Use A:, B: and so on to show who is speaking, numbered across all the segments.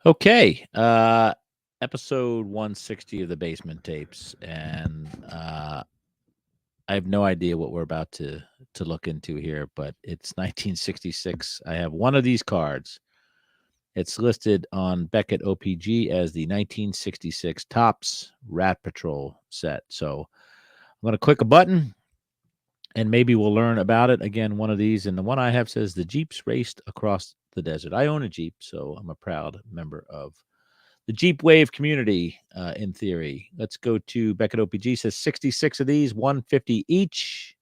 A: Okay, episode 160 of the Basement Tapes, and I have no idea what we're about to look into here, but it's 1966. I have one of these cards. It's listed on Beckett OPG as the 1966 Topps Rat Patrol set. So I'm going to click a button, and maybe we'll learn about it. Again, one of these, and the one I have says the Jeeps raced across the desert. I own a Jeep, so I'm a proud member of the Jeep Wave community, in theory. Let's go to Beckett OPG. Says 66 of these, 150 each,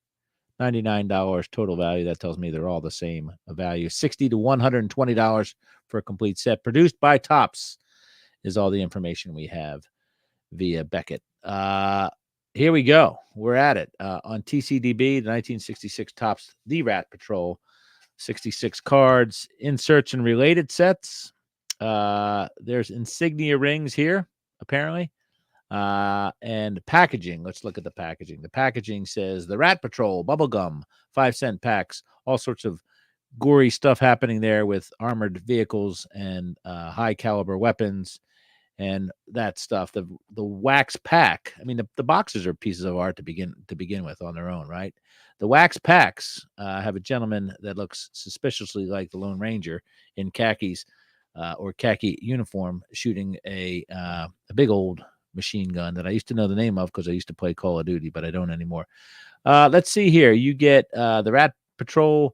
A: $99 total value. That tells me they're all the same value. $60 to $120 for a complete set. Produced by Topps is all the information we have via Beckett. Here we go. We're at it. On TCDB, the 1966 Topps The Rat Patrol, 66 cards, inserts and related sets. There's insignia rings here, apparently. And packaging. Let's look at the packaging. The packaging says the Rat Patrol bubblegum, 5-cent packs, all sorts of gory stuff happening there with armored vehicles and high caliber weapons and that stuff. The wax pack. I mean, the boxes are pieces of art to begin with on their own, right? The wax packs have a gentleman that looks suspiciously like the Lone Ranger in khakis or khaki uniform, shooting a big old machine gun that I used to know the name of because I used to play Call of Duty, but I don't anymore. Let's see here. You get the Rat Patrol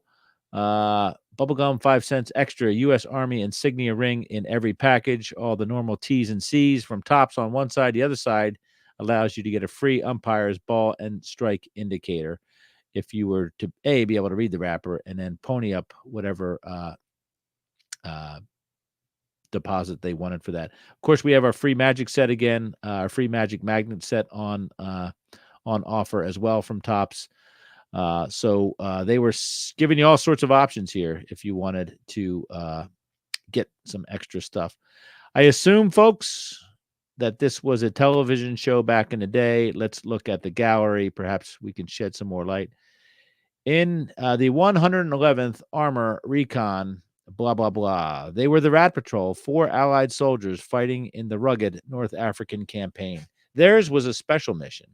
A: bubblegum 5 cents extra U.S. Army insignia ring in every package. All the normal T's and C's from Topps on one side. The other side allows you to get a free umpire's ball and strike indicator if you were to be able to read the wrapper and then pony up whatever deposit they wanted for that. Of course, we have our free Magic set again, our free Magic Magnet set on offer as well from Topps. So they were giving you all sorts of options here if you wanted to get some extra stuff. I assume, folks, that this was a television show back in the day. Let's look at the gallery. Perhaps we can shed some more light. In the 111th Armor Recon, blah, blah, blah. They were the Rat Patrol, 4 Allied soldiers fighting in the rugged North African campaign. Theirs was a special mission.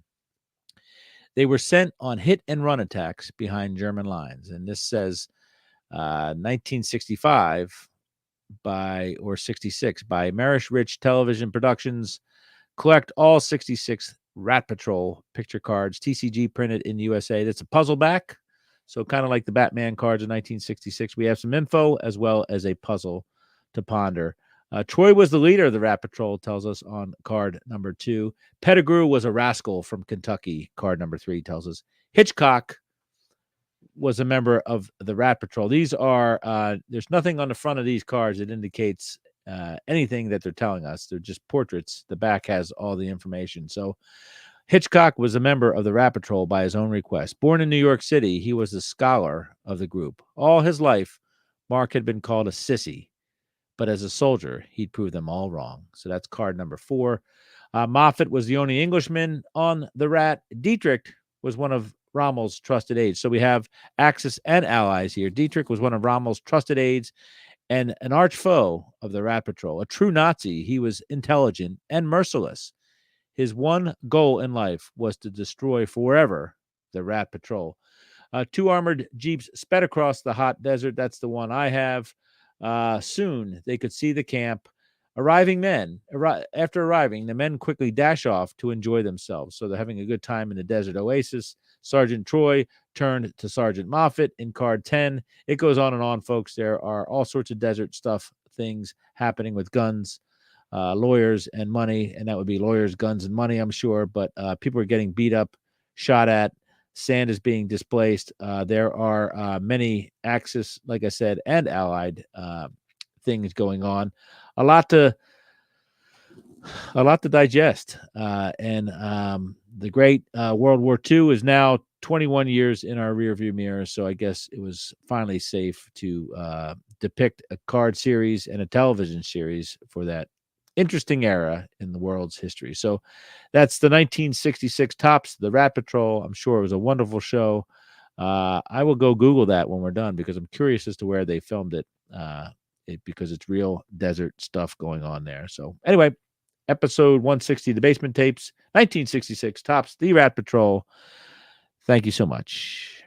A: They were sent on hit and run attacks behind German lines. And this says 1965 or 66 by Marish Rich Television Productions. Collect all 66 Rat Patrol picture cards, TCG printed in the USA. That's a puzzle back. So kind of like the Batman cards in 1966. We have some info as well as a puzzle to ponder. Troy was the leader of the Rat Patrol, tells us on card number 2. Pettigrew was a rascal from Kentucky, card number 3 tells us. Hitchcock was a member of the Rat Patrol. These are, there's nothing on the front of these cards that indicates anything that they're telling us. They're just portraits. The back has all the information. So Hitchcock was a member of the Rat Patrol by his own request. Born in New York City, he was the scholar of the group. All his life, Mark had been called a sissy, but as a soldier, he'd prove them all wrong. So that's card number 4. Moffat was the only Englishman on the Rat. Dietrich was one of Rommel's trusted aides. So we have Axis and allies here. Dietrich was one of Rommel's trusted aides and an arch foe of the Rat Patrol. A true Nazi, he was intelligent and merciless. His one goal in life was to destroy forever the Rat Patrol. 2 armored jeeps sped across the hot desert. That's the one I have. Soon they could see the camp. After arriving, the men quickly dash off to enjoy themselves. So they're having a good time in the desert oasis. Sergeant Troy turned to Sergeant Moffat in card 10. It goes on and on, folks. There are all sorts of desert things happening with guns, lawyers, and money. And that would be lawyers, guns, and money, I'm sure. But people are getting beat up, shot at. Sand is being displaced. There are many Axis, like I said, and Allied things going on. A lot to digest. And the great World War II is now 21 years in our rearview mirror. So I guess it was finally safe to depict a card series and a television series for that interesting era in the world's history. So that's the 1966 Topps, the Rat Patrol. I'm sure it was a wonderful show. I will go Google that when we're done because I'm curious as to where they filmed it because it's real desert stuff going on there. So anyway, episode 160, The Basement Tapes, 1966, Topps, The Rat Patrol. Thank you so much.